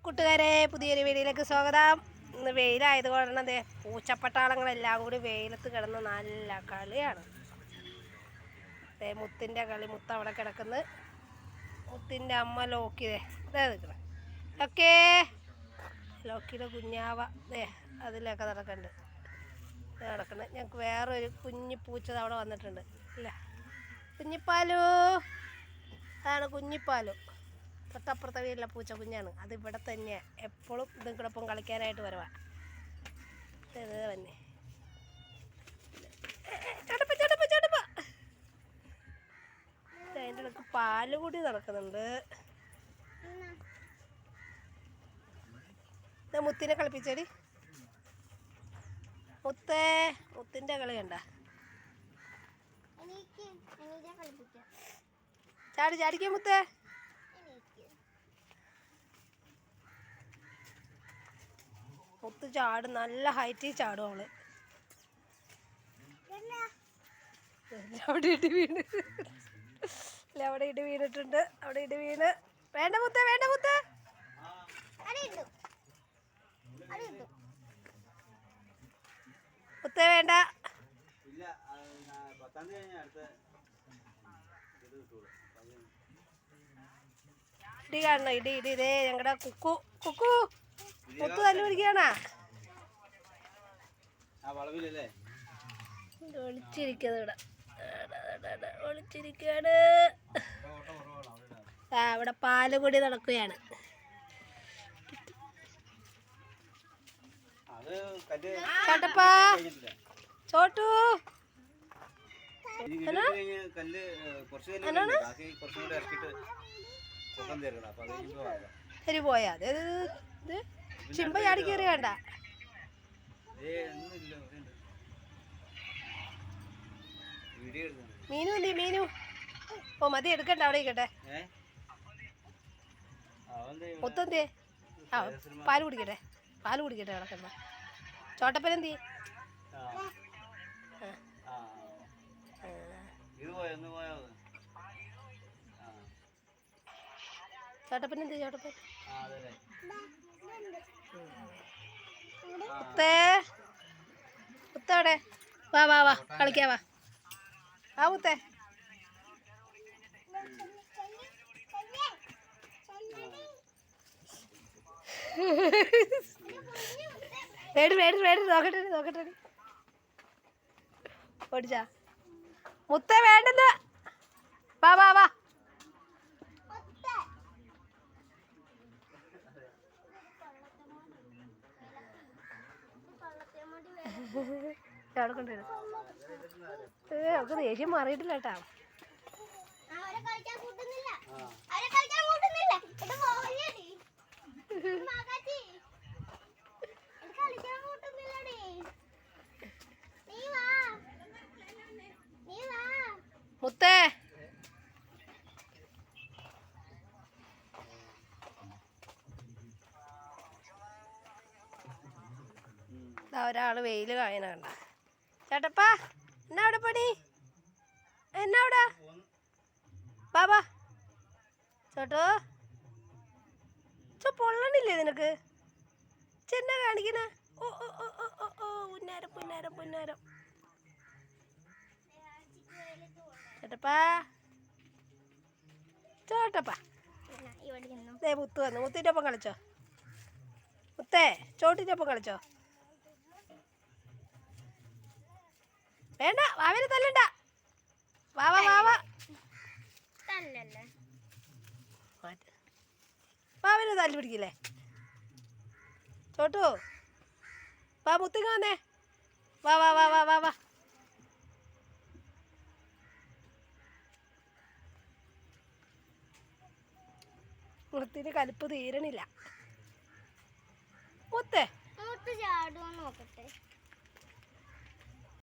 കൂട്ടുകാരെ, പുതിയൊരു വീഡിയോയിലേക്ക് സ്വാഗതം. ഇന്ന് വെയിലായതുകൊണ്ട് അതെ പൂച്ചപ്പട്ടാളങ്ങളെല്ലാം കൂടി വെയിലത്ത് കിടന്ന് നല്ല കളിയാണ്. അതെ മുത്തിൻ്റെ കളി. മുത്ത് അവിടെ കിടക്കുന്നു. മുത്തിൻ്റെ അമ്മ ലോക്കി ഇതേ നിൽക്കണം. ഓക്കേ, ലോക്കിയുടെ കുഞ്ഞാവ ദേ അതിലൊക്കെ നടക്കുന്നുണ്ട്. നടക്കുന്നത് ഞങ്ങൾക്ക് വേറൊരു കുഞ്ഞി പൂച്ച അവിടെ വന്നിട്ടുണ്ട്. ഇല്ല, കുഞ്ഞിപ്പാലു. അതാണ് കുഞ്ഞിപ്പാലു. തൊട്ടപ്പുറത്തെ വീട്ടിലെ പൂച്ച കുഞ്ഞാണ്. അത് ഇവിടെ തന്നെയാണ്. എപ്പോഴും ഇതിനോടൊപ്പം കളിക്കാനായിട്ട് വരുവാ. തന്നെ അതിൻ്റെ ഇടയ്ക്ക് പാല് കൂടി നടക്കുന്നുണ്ട്. മുത്തിനെ കളിപ്പിച്ചേടി. മുത്തിൻ്റെ കളി കണ്ട. ചാടി ചാടിക്കേ മുത്തേ. മുത്ത് ചാടും, നല്ല ഹൈറ്റിൽ ചാടും അവള്. അവിടെ ഇടി വീണ്, അവിടെ ഇടി വീണിട്ടുണ്ട്. അവിടെ ഇടി വീണ്. വേണ്ട മുത്തേ, വേണ്ട മുത്തേ. മുത്തേ വേണ്ട. ഇടി കാണണം, ഇടി ഇടി. ഇതേ ഞങ്ങളുടെ കുക്കു കുക്കു മുത്ത് തല്ലു പിടിക്കാണാ. ഒളിച്ചിരിക്കുന്നത് ഇവിടെ ഒളിച്ചിരിക്കാണ്. ആ ഇവിടെ പാല് കൂടി നടക്കുകയാണ്. ചോട്ടപ്പാ, ചോട്ടു ശരി പോയാ. അത് ചിമ്പ ചാടി കയറി വേണ്ട. മീനു എന്തി മീനു? ഓ മതി, എടുക്കണ്ട, അവിടെ ഇരിക്കട്ടെ. മുത്തെന്തേ? ആ പാല് കുടിക്കട്ടെ, പാല് കുടിക്കട്ടെ. കിടക്കണ്ട. ചോട്ടപ്പനെന്തി? ചോട്ടപ്പനെന്തി? ചോട്ടപ്പൻ മുത്തേ, മുത്തവിടെ വാ വാ വാ കളിക്കാ വാ. ആ മുത്തേ വേട് വേട് വേട്. നോക്കട്ടെ നോക്കട്ടെ. ഓടിച്ചാ മുത്തേ വേണ്ടെന്ന്. വാ വാ വാ. അവിടെ കൊണ്ടുവരും. അവർക്ക് ദേഷ്യം മാറിയിട്ടില്ല കേട്ടാ. മുത്തേ ഒരാള് വെയില് കായന കണ്ട. ചേട്ടപ്പാ എന്നാ അവിടെ പണി? എന്നാ അവിടെ? ബാബാ ചോട്ടോ പൊള്ളണില്ലേ നിനക്ക്? ചെന്നാ കാണിക്കണ? ഓ ഓ ഓ ഓ ഓ ഓ പുന്നാരം പുന്നാരം പുന്നാരം. ചേട്ടപ്പാ ചോട്ടപ്പാ ദേ മുത്ത് വന്നു. മുത്തിൻ്റെ ഒപ്പം കളിച്ചോ മുത്തേ. ചോട്ടിൻ്റെ ഒപ്പം കളിച്ചോ. വേണ്ട, വാവിനെ തല്ലണ്ട. വാവ വാവ വാവിനെ തല്ലു പിടിക്കില്ലേ. ചോട്ടു വാ, മുത്തിങ്ങ വന്നേ. വാ വാ വാ വാ വാ വാ. മുത്തിന് കലിപ്പ് തീരണില്ല. മുത്തേ ചാടുമോ നോക്കട്ടെ.